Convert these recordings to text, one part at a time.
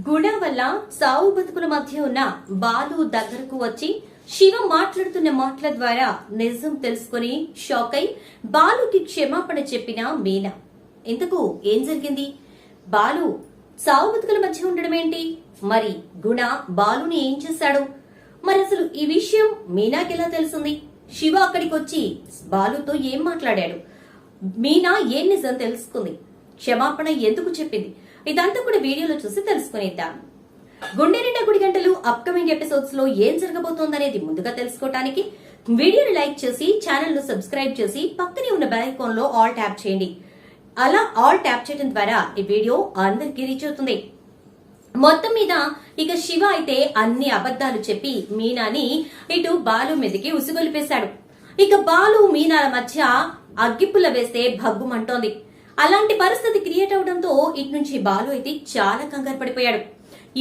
గుణ వల్ల సావు బతుకుల మధ్య ఉన్న బాలు దగ్గరకు వచ్చి శివ మాట్లాడుతున్న మాటల ద్వారా నిజం తెలుసుకుని షాక్ అయి బాలుకి క్షమాపణ చెప్పిన మీనా. ఇంతకు ఏం జరిగింది? బాలు సావు బతుకుల మధ్య ఉండడం ఏంటి? మరి గుణ బాలుని ఏం చేశాడు? మరి అసలు ఈ విషయం మీనాకి ఎలా తెలిసింది? శివ అక్కడికి వచ్చి బాలుతో ఏం మాట్లాడాడు? మీనా ఏం నిజం తెలుసుకుంది? క్షమాపణ ఎందుకు చెప్పింది? ఇదంతా కూడా వీడియోలో చూసి తెలుసుకునేద్దాం. గుండె నిండా గుడి గంటలు అప్కమింగ్ ఎపిసోడ్స్ లో ఏం జరగబోతోందనేది ముందుగా తెలుసుకోవడానికి వీడియోని లైక్ చేసి ఛానల్ ను సబ్స్క్రైబ్ చేసి పక్కనే ఉన్న బెల్ ఐకాన్ లో ఆల్ ట్యాప్ చేయండి. అలా ఆల్ ట్యాప్ చేయడం ద్వారా ఈ వీడియో అందరికీ రీచ్ అవుతుంది. మొత్తం మీద ఇక శివ అయితే అన్ని అబద్ధాలు చెప్పి మీనాని ఇటు బాలు మీదకి ఉసుగొలిపేశాడు. ఇక బాలు మీనాల మధ్య అగ్గిపుల్ల వేస్తే భగ్గుమంటోంది. అలాంటి పరిస్థితి క్రియేట్ అవడంతో ఇటు నుంచి బాలు అయితే చాలా కంగారు పడిపోయాడు.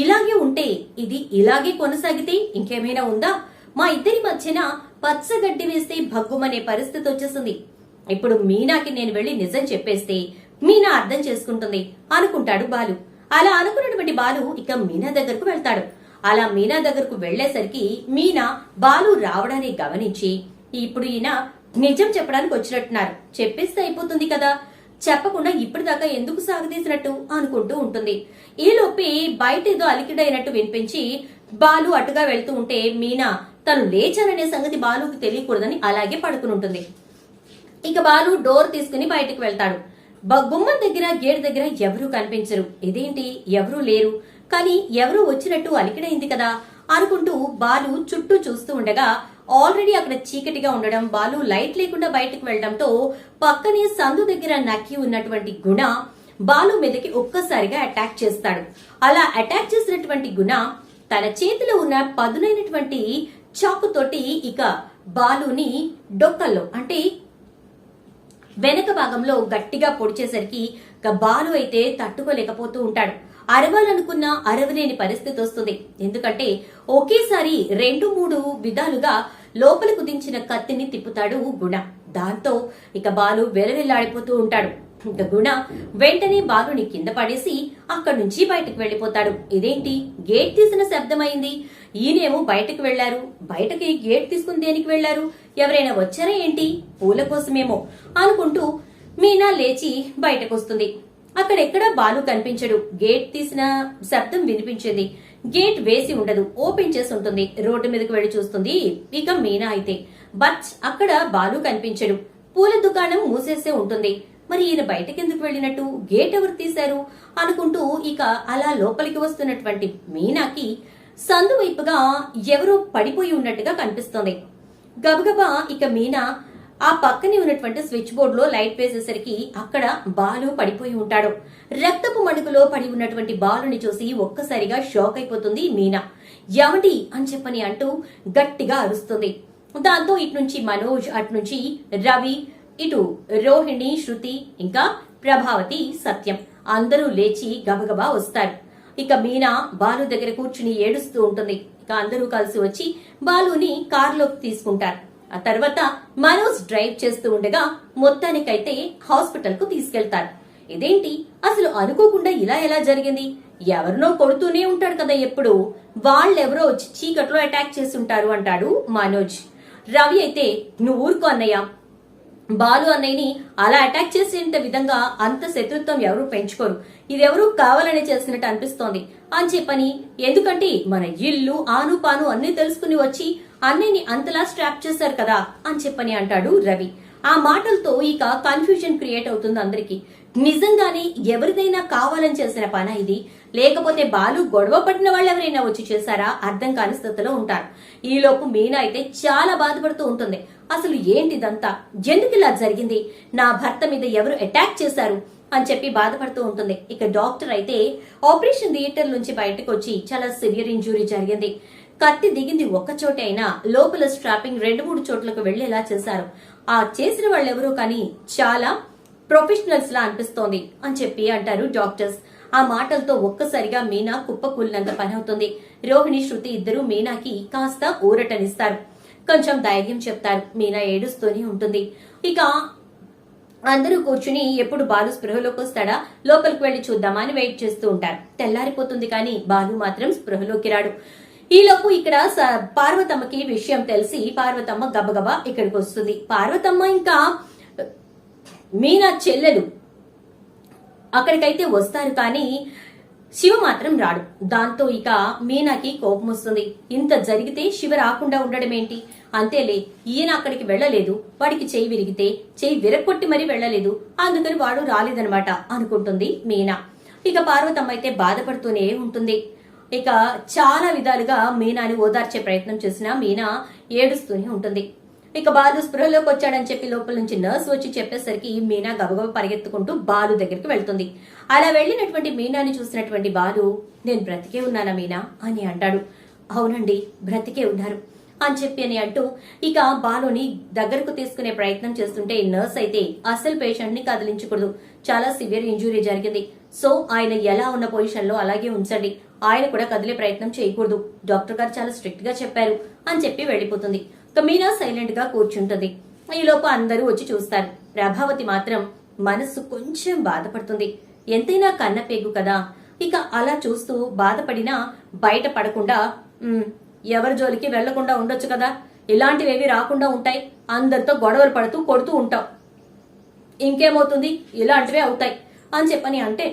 ఇలాగే ఉంటే ఇది ఇలాగే కొనసాగితే ఇంకేమైనా ఉందా? మా ఇద్దరి మధ్యన పచ్చగడ్డి వేస్తే భగ్గుమనే పరిస్థితి వచ్చేసింది. ఇప్పుడు మీనాకి నేను వెళ్లి నిజం చెప్పేస్తే మీనా అర్థం చేసుకుంటుంది అనుకుంటాడు బాలు. అలా అనుకున్నటువంటి బాలు ఇక మీనా దగ్గరకు వెళ్తాడు. అలా మీనా దగ్గరకు వెళ్లేసరికి మీనా బాలు రావడాన్ని గమనించి ఇప్పుడు ఈయన నిజం చెప్పడానికి వచ్చినట్టున్నారు, చెప్పేస్తే అయిపోతుంది కదా, చెప్పకుండా ఇప్పటిదాకా ఎందుకు సాగదీసినట్టు అనుకుంటూ ఉంటుంది. ఈలోపే బయట ఏదో అలికిడైనట్టు వినిపించి బాలు అటుగా వెళ్తూ ఉంటే మీనా తను లేచాననే సంగతి బాలుకు తెలియకూడదని అలాగే పడుకుని ఉంటుంది. ఇక బాలు డోర్ తీసుకుని బయటకు వెళ్తాడు. గుమ్మం దగ్గర గేట్ దగ్గర ఎవరూ కనిపించరు. ఇదేంటి ఎవరూ లేరు, కానీ ఎవరూ వచ్చినట్టు అలికిడైంది కదా అనుకుంటూ బాలు చుట్టూ చూస్తూ ఉండగా ఆల్రెడీ అక్కడ చీకటిగా ఉండడం, బాలు లైట్ లేకుండా బయటకు వెళ్లడంతో పక్కనే సందు దగ్గర నక్కి ఉన్నటువంటి గుణ బాలు మీదకి ఒక్కసారిగా అటాక్ చేస్తాడు. అలా అటాక్ చేసినటువంటి గుణ తన చేతిలో ఉన్న పదునైనటువంటి చాకుతోటి ఇక బాలుని డొక్కల్లో అంటే వెనక భాగంలో గట్టిగా పొడిచేసరికి ఇక బాలు అయితే తట్టుకోలేకపోతూ ఉంటాడు. అరవాలనుకున్న అరవలేని పరిస్థితి వస్తుంది. ఎందుకంటే ఒకేసారి 2-3 విధాలుగా లోపలకు దించిన కత్తిని తిప్పుతాడు గుణ. దాంతో ఇక బాలు వెలవెల్లాడిపోతూ ఉంటాడు. ఇక గుణ వెంటనే బాలుని కింద పడేసి అక్కడి నుంచి బయటకు వెళ్లిపోతాడు. ఇదేంటి గేట్ తీసిన శబ్దమైంది, ఈయనేమో బయటకు వెళ్లారు, బయటకి గేట్ తీసుకుని దేనికి వెళ్లారు, ఎవరైనా వచ్చారా ఏంటి, పూల కోసమేమో అనుకుంటూ మీనా లేచి బయటకు వస్తుంది. అక్కడెక్కడా బాలు కనిపించడు. గేట్ తీసిన శబ్దం వినిపించింది, గేట్ వేసి ఉండదు, ఓపెన్ చేసి ఉంటుంది. రోడ్డు మీదకి వెళ్లి చూస్తుంది ఇక మీనా అయితే. బట్ అక్కడ బాలు కనిపించడు. పూల దుకాణం మూసేసే ఉంటుంది. మరి ఈయన బయటకెందుకు వెళ్లినట్టు, గేట్ ఎవరు తీశారు అనుకుంటూ ఇక అలా లోపలికి వస్తున్నటువంటి మీనాకి సందు వైపుగా ఎవరో పడిపోయి ఉన్నట్టుగా కనిపిస్తోంది. గబగబా ఇక మీనా ఆ పక్కనే ఉన్నటువంటి స్విచ్ బోర్డ్ లో లైట్ వేసేసరికి అక్కడ బాలు పడిపోయి ఉంటాడు. రక్తపు మడుగులో పడి ఉన్నటువంటి బాలుని చూసి ఒక్కసారిగా షాక్ అయిపోతుంది మీనా. ఎవడి అని చెప్పని అంటూ గట్టిగా అరుస్తుంది. దాంతో ఇటు నుంచి మనోజ్, అటు నుంచి రవి, ఇటు రోహిణి, శృతి, ఇంకా ప్రభావతి, సత్యం అందరూ లేచి గబగబా వస్తారు. ఇక మీనా బాలు దగ్గర కూర్చుని ఏడుస్తూ ఉంటుంది. ఇక అందరూ కలిసి వచ్చి బాలుని కారులోకి తీసుకుంటారు. ఆ తర్వాత మనోజ్ డ్రైవ్ చేస్తూ ఉండగా మొత్తానికైతే హాస్పిటల్ కు తీసుకెళ్తారు. ఇదేంటి అసలు అనుకోకుండా ఇలా ఎలా జరిగింది? ఎవరినో కొడుతూనే ఉంటాడు కదా ఎప్పుడు, వాళ్ళెవరో వచ్చి చీకట్లో అటాక్ చేస్తుంటారు అంటాడు మనోజ్. రవి అయితే నువ్వు ఊరుకో అన్నయ్య, బాలు అన్నయ్యని అలా అటాక్ చేసేంత విధంగా అంత శత్రుత్వం ఎవరూ పెంచుకోరు, ఇదెవరూ కావాలని చేసినట్టు అనిపిస్తోంది అని చెప్పని, ఎందుకంటే మన ఇల్లు ఆను పాను అన్ని తెలుసుకుని వచ్చి అన్నయ్యని అంతలా స్ట్రాప్ చేశారు కదా అని చెప్పని అంటాడు రవి. ఆ మాటలతో ఇక కన్ఫ్యూజన్ క్రియేట్ అవుతుంది అందరికి. నిజంగానే ఎవరిదైనా కావాలని చేసిన పనా ఇది, లేకపోతే బాలు గొడవ పడిన వాళ్ళు ఎవరైనా వచ్చి చేశారా అర్థం కాని స్థితిలో ఉంటారు. ఈలోపు మీనా అయితే చాలా బాధపడుతూ ఉంటుంది. అసలు ఏంటిదంతా, ఎందుకు ఇలా జరిగింది, నా భర్త మీద ఎవరు అటాక్ చేశారు అని చెప్పి బాధపడుతూ ఉంటుంది. ఇక డాక్టర్ అయితే ఆపరేషన్ థియేటర్ నుంచి బయటకు వచ్చి చాలా సివియర్ ఇంజురీ జరిగింది, కత్తి దిగింది ఒక్క చోటే అయినా లోపల స్ట్రాపింగ్ 2-3 చోట్లకు వెళ్లేలా చేశారు, ఆ చేసిన వాళ్ళెవరూ కానీ చాలా ప్రొఫెషనల్స్ లా అనిపిస్తోంది అని చెప్పి అంటారు డాక్టర్స్. ఆ మాటలతో ఒక్కసారిగా మీనా కుప్పకూలినంత పని అవుతుంది. రోహిణి, శృతి ఇద్దరు మీనాకి కాస్త ఊరటనిస్తారు, కొంచెం ధైర్యం చెప్తారు. మీనా ఏడుస్తూనే ఉంటుంది. ఇక అందరూ కూర్చుని ఎప్పుడు బాలు స్పృహలోకి వస్తాడా, లోపలికి వెళ్లి చూద్దామా అని వెయిట్ చేస్తూ ఉంటారు. తెల్లారిపోతుంది కానీ బాలు మాత్రం స్పృహలోకి రాడు. ఈలోపు ఇక్కడ పార్వతమ్మకి విషయం తెలిసి పార్వతమ్మ గబగబా ఇక్కడికి వస్తుంది. పార్వతమ్మ ఇంకా మీనా చెల్లెలు అక్కడికైతే వస్తారు కానీ శివ మాత్రం రాడు. దాంతో ఇక మీనాకి కోపం వస్తుంది. ఇంత జరిగితే శివ రాకుండా ఉండడం ఏంటి, అంతేలే ఈయన అక్కడికి వెళ్ళలేదు, వాడికి చెయ్యి విరిగితే చెయ్యి విరగొట్టి మరీ వెళ్ళలేదు, అందుకని వాడు రాలేదనమాట అనుకుంటుంది మీనా. ఇక పార్వతమ్మ అయితే బాధపడుతూనే ఉంటుంది. ఇక చాలా విధాలుగా మీనాని ఓదార్చే ప్రయత్నం చేసినా మీనా ఏడుస్తూనే ఉంటుంది. ఇక బాలు స్పృహలోకి వచ్చాడని చెప్పి లోపల నుంచి నర్స్ వచ్చి చెప్పేసరికి మీనా గబగబ పరిగెత్తుకుంటూ బాలు దగ్గరికి వెళ్తుంది. అలా వెళ్లినటువంటి మీనాని చూసినటువంటి బాలు, నేను బ్రతికే ఉన్నానా మీనా అని అంటాడు. అవునండి బ్రతికే ఉన్నారు అని చెప్పి అని అంటూ ఇక బాలుని దగ్గరకు తీసుకునే ప్రయత్నం చేస్తుంటే నర్స్ అయితే అసలు పేషెంట్ ని కదిలించకూడదు, చాలా సివియర్ ఇంజురీ జరిగింది, సో ఆయన ఎలా ఉన్న పొజిషన్ లో అలాగే ఉంచండి, ఆయన కూడా కదిలే ప్రయత్నం చేయకూడదు, డాక్టర్ గారు చాలా స్ట్రిక్ట్ గా చెప్పారు అని చెప్పి వెళ్లిపోతుంది. మీనా సైలెంట్ గా కూర్చుంటుంది. ఈలోపు అందరూ వచ్చి చూస్తారు. ప్రభావతి మాత్రం మనస్సు కొంచెం బాధపడుతుంది. ఎంతైనా కన్నపేగు కదా, ఇక అలా చూస్తూ బాధపడినా బయట పడకుండా ఎవరి జోలికి వెళ్లకుండా ఉండొచ్చు కదా, ఇలాంటివేవి రాకుండా ఉంటాయి, అందరితో గొడవలు పడుతూ కొడుతూ ఉంటాం, ఇంకేమవుతుంది ఇలాంటివే అవుతాయి అని చెప్పని అంటే,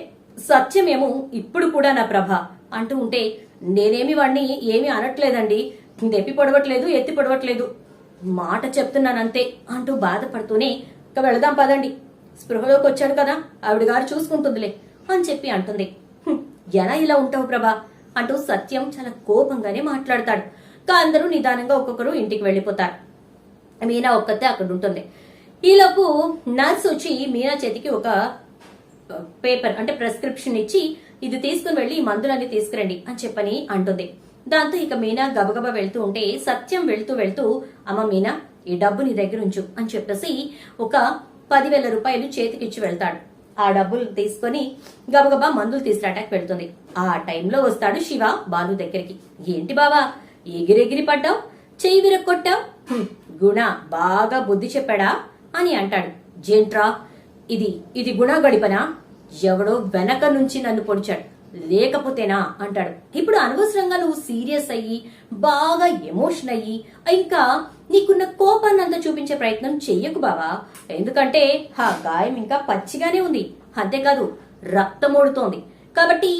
సత్యమేమో ఇప్పుడు కూడా నా ప్రభ అంటూ ఉంటే, నేనేమి వాడిని ఏమీ అనట్లేదండి, దెప్పి పొడవట్లేదు ఎత్తి పొడవట్లేదు, మాట చెప్తున్నానంతే అంటూ బాధపడుతూనే ఇక వెళదాం పదండి, స్పృహలోకి వచ్చాడు కదా ఆవిడ గారు చూసుకుంటుందిలే అని చెప్పి అంటుంది. ఎలా ఇలా ఉంటావు ప్రభా అంటూ సత్యం చాలా కోపంగానే మాట్లాడతాడు. అందరూ నిదానంగా ఒక్కొక్కరు ఇంటికి వెళ్లిపోతారు. మీనా ఒక్కతే అక్కడ ఉంటుంది. ఈలోపు నర్స్ వచ్చి మీనా చేతికి ఒక పేపర్ అంటే ప్రిస్క్రిప్షన్ ఇచ్చి, ఇది తీసుకుని వెళ్లి ఈ మందులన్నీ తీసుకురండి అని చెప్పని అంటుంది. దాంతో ఇక మీనా గబగబా వెళ్తూ ఉంటే సత్యం వెళ్తూ వెళ్తూ, అమ్మ మీనా ఈ డబ్బు నీ దగ్గర ఉంచు అని చెప్పేసి ఒక 10,000 రూపాయలు చేతికిచ్చి వెళ్తాడు. ఆ డబ్బులు తీసుకుని గబగబా మందులు తీసుకురాటానికి వెళ్తుంది. ఆ టైంలో వస్తాడు శివ బాలు దగ్గరికి. ఏంటి బావా ఎగిరెగిరి పడ్డావు, చెయ్యి విరక్కొట్టావు, గుణ బాగా బుద్ధి చెప్పాడా అని అంటాడు. జేంట్రా ఇది గుణ గడిపనా, ఎవడో వెనక నుంచి నన్ను పొడిచాడు, లేకపోతేనా అంటాడు. ఇప్పుడు అనవసరంగా నువ్వు సీరియస్ అయ్యి బాగా ఎమోషన్ అయ్యి ఇంకా నీకున్న కోపాన్ని అంతా చూపించే ప్రయత్నం చెయ్యకు బావా, ఎందుకంటే ఆ గాయం ఇంకా పచ్చిగానే ఉంది, అంతేకాదు రక్తం ఓడుతోంది, కాబట్టి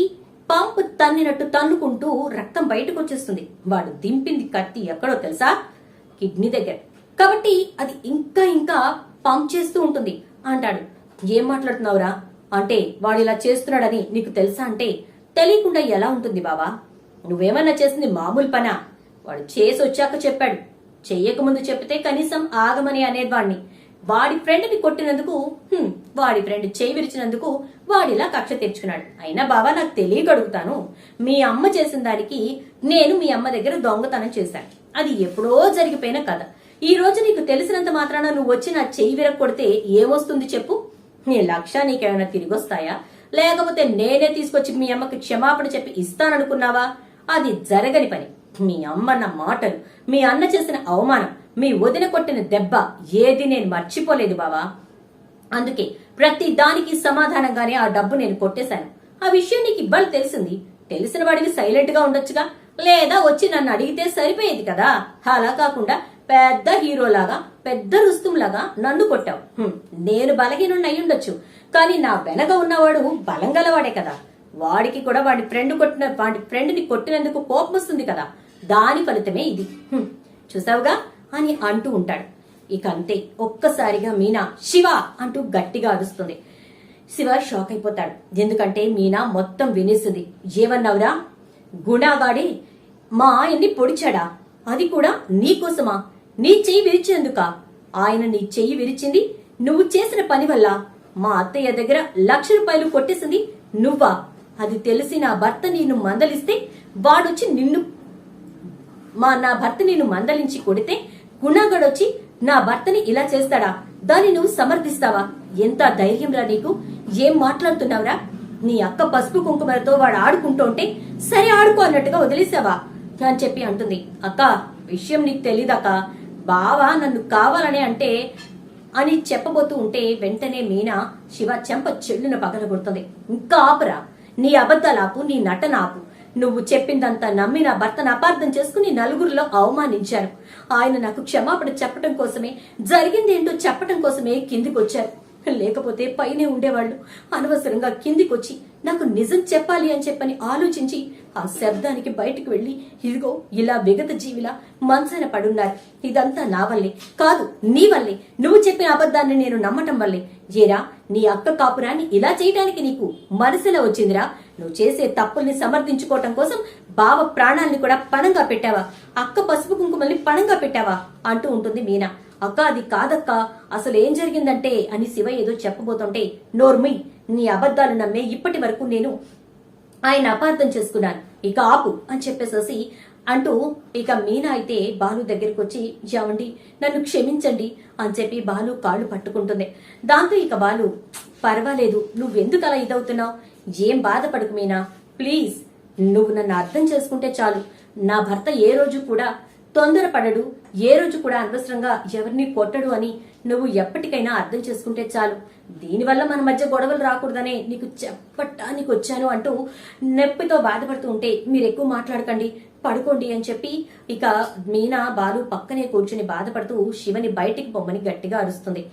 పంపు తన్నినట్టు తన్నుకుంటూ రక్తం బయటకు వచ్చేస్తుంది. వాడు దింపింది కత్తి ఎక్కడో తెలుసా, కిడ్నీ దగ్గర, కాబట్టి అది ఇంకా ఇంకా పంప్ చేస్తూ ఉంటుంది అంటాడు. ఏం మాట్లాడుతున్నావురా అంటే, వాడు ఇలా చేస్తున్నాడని నీకు తెలుసా అంటే, తెలియకుండా ఎలా ఉంటుంది బావా, నువ్వేమన్నా చేసింది మామూలు పనా, వాడు చేసి వచ్చాక చెప్పాడు, చెయ్యకముందు చెప్తే కనీసం ఆగమని అనేవాడిని, వాడి ఫ్రెండ్ ని కొట్టినందుకు వాడి ఫ్రెండ్ చేయి విరిచినందుకు వాడిలా కక్ష తెచ్చుకున్నాడు. అయినా బావా నాకు తెలియగడుగుతాను, మీ అమ్మ చేసిన దానికి నేను మీ అమ్మ దగ్గర దొంగతనం చేశాను, అది ఎప్పుడో జరిగిపోయిన కథ, ఈ రోజు నీకు తెలిసినంత మాత్రాన నువ్వు వచ్చి నా చెయ్యి విరగ కొడితే ఏమొస్తుంది చెప్పు, నీ లక్ష్య నీకేమైనా తిరిగి వస్తాయా, లేకపోతే నేనే తీసుకొచ్చి మీ అమ్మకి క్షమాపణ చెప్పి ఇస్తాననుకున్నావా, అది జరగని పని. మీ అమ్మ నా మాటలు, మీ అన్న చేసిన అవమానం, మీ వదిన కొట్టిన దెబ్బ ఏది నేను మర్చిపోలేదు బావా, అందుకే ప్రతి దానికి సమాధానంగానే ఆ డబ్బు నేను కొట్టేశాను. ఆ విషయం నీకు ఇవ్వాలి తెలిసింది, తెలిసిన వాడివి సైలెంట్ గా ఉండొచ్చుగా, లేదా వచ్చి నన్ను అడిగితే సరిపోయేది కదా, అలా కాకుండా పెద్ద హీరోలాగా పెద్ద రుస్తుంలాగా నన్ను కొట్టావు. నేను బలహీనుడిని అయ్యుండొచ్చు, కానీ నా వెనక ఉన్నవాడు బలం గలవాడే కదా, వాడికి కూడా వాడి ఫ్రెండ్ని కొట్టినందుకు కోపం వస్తుంది కదా, దాని ఫలితమే ఇది, చూసావుగా అని అంటూ ఉంటాడు. ఇక అంతే ఒక్కసారిగా మీనా శివ అంటూ గట్టిగా అరుస్తుంది. శివ షాక్ అయిపోతాడు, ఎందుకంటే మీనా మొత్తం వినేసింది. ఏమన్నావురా, గుణాగాడి మా ఆయన్ని పొడిచాడా, అది కూడా నీకోసమా, నీ చెయ్యి విరిచేందుకా, ఆయన నీ చెయ్యి విరిచింది నువ్వు చేసిన పని వల్ల, మా అత్తయ్య దగ్గర 1,00,000 రూపాయలు కొట్టేసింది నువ్వా, అది తెలిసి నా భర్త నిన్ను మందలిస్తే వాడొచ్చి నా భర్త నిన్ను మందలించి కొడితే గుణాగడొచ్చి నా భర్తని ఇలా చేస్తాడా, దాన్ని నువ్వు సమర్థిస్తావా, ఎంత ధైర్యం రా నీకు, ఏం మాట్లాడుతున్నావురా, నీ అక్క పసుపు కుంకుమలతో వాడు ఆడుకుంటుంటే సరే ఆడుకో అన్నట్టుగా వదిలేసావా అని చెప్పి అంటుంది. అక్క విషయం నీకు తెలీదక్క, బావా నన్ను కావాలని అంటే అని చెప్పబోతూ ఉంటే వెంటనే మీనా శివ చెంప చెల్లున పగలగొడుతుంది. ఇంకా ఆపరా, నీ అబద్ధాలాపు, నీ నటన ఆపు. నువ్వు చెప్పిందంతా నమ్మి నా భర్తను అపార్థం చేసుకుని నలుగురిలో అవమానించారు. ఆయన నాకు క్షమాపణ చెప్పడం కోసమే, జరిగిందేంటో చెప్పడం కోసమే కిందికొచ్చారు. లేకపోతే పైనే ఉండేవాళ్ళు. అనవసరంగా కిందికొచ్చి నాకు నిజం చెప్పాలి అని చెప్పని ఆలోచించి ఆ శబ్దానికి బయటకు వెళ్లి ఇదిగో ఇలా విగత జీవిలా మంచాన పడున్నారు. ఇదంతా నా వల్లే కాదు, నీ వల్లే. నువ్వు చెప్పిన అబద్ధాన్ని నేను నమ్మటం వల్లే. ఏరా, నీ అక్క కాపురాన్ని ఇలా చేయడానికి నీకు మనసులో వచ్చిందిరా? నువ్వు చేసే తప్పుల్ని సమర్థించుకోవటం కోసం బావ ప్రాణాల్ని కూడా పణంగా పెట్టావా? అక్క పసుపు కుంకుమల్ని పణంగా పెట్టావా అంటూ ఉంటుంది మీనా. అక్క, అది కాదక్క, అసలు ఏం జరిగిందంటే అని శివ ఏదో చెప్పబోతుంటే, నోర్మి, నీ అబద్ధాలు నమ్మే ఇప్పటి వరకు నేను ఆయన అపార్థం చేసుకున్నాను, ఇక ఆపు అని చెప్పేసేసి అంటూ ఇక మీనా అయితే బాలు దగ్గరికి వచ్చి, ఏమండి నన్ను క్షమించండి అని చెప్పి బాలు కాళ్ళు పట్టుకుంటుంది. దాంతో ఇక బాలు, పర్వాలేదు, నువ్వెందుకు అలా ఇదవుతున్నావు? ఏం బాధపడకు మీనా, ప్లీజ్ నువ్వు నన్ను అర్థం చేసుకుంటే చాలు. నా భర్త ఏ రోజు కూడా తొందరపడడు, ఏ రోజు కూడా అనవసరంగా ఎవరిని కొట్టడు అని నువ్వు ఎప్పటికైనా అర్థం చేసుకుంటే చాలు. దీనివల్ల మన మధ్య గొడవలు రాకూడదనే నీకు చెప్పటానికి వచ్చాను అంటూ నొప్పితో బాధపడుతూ ఉంటే, మీరు ఎక్కువ మాట్లాడకండి, పడుకోండి అని చెప్పి ఇక మీనా బాలు పక్కనే కూర్చుని బాధపడుతూ శివని బయటికి పొమ్మని గట్టిగా అరుస్తుంది.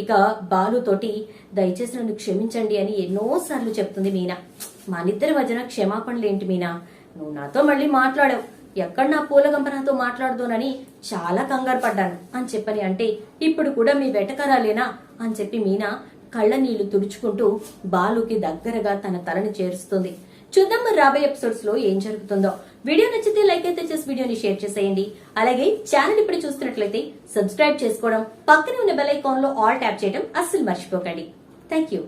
ఇక బాలు తోటి దయచేసి నన్ను క్షమించండి అని ఎన్నోసార్లు చెప్తుంది మీనా. మనిద్దరి మధ్యన క్షమాపణలేంటి మీనా, నువ్వు నాతో మళ్ళీ మాట్లాడావు, ఎక్కడ నా పూలగంప నాతో మాట్లాడుతోనని చాలా కంగారు పడ్డాను అని చెప్పని అంటే, ఇప్పుడు కూడా మీ వెటకరాలేనా అని చెప్పి మీనా కళ్ళ నీళ్లు తుడుచుకుంటూ బాలుకి దగ్గరగా తన తలని చేరుస్తుంది. చూద్దాం మరి రాబోయే ఎపిసోడ్స్ లో ఏం జరుగుతుందో. వీడియో నచ్చితే లైక్ అయితే చేసి వీడియోని షేర్ చేసేయండి. అలాగే ఛానల్ ఇప్పుడు చూస్తున్నట్లయితే సబ్స్క్రైబ్ చేసుకోవడం, పక్కనే ఉన్న బెల్ ఐకాన్ లో ఆల్ ట్యాప్ చేయడం అస్సలు మర్చిపోకండి. Thank you.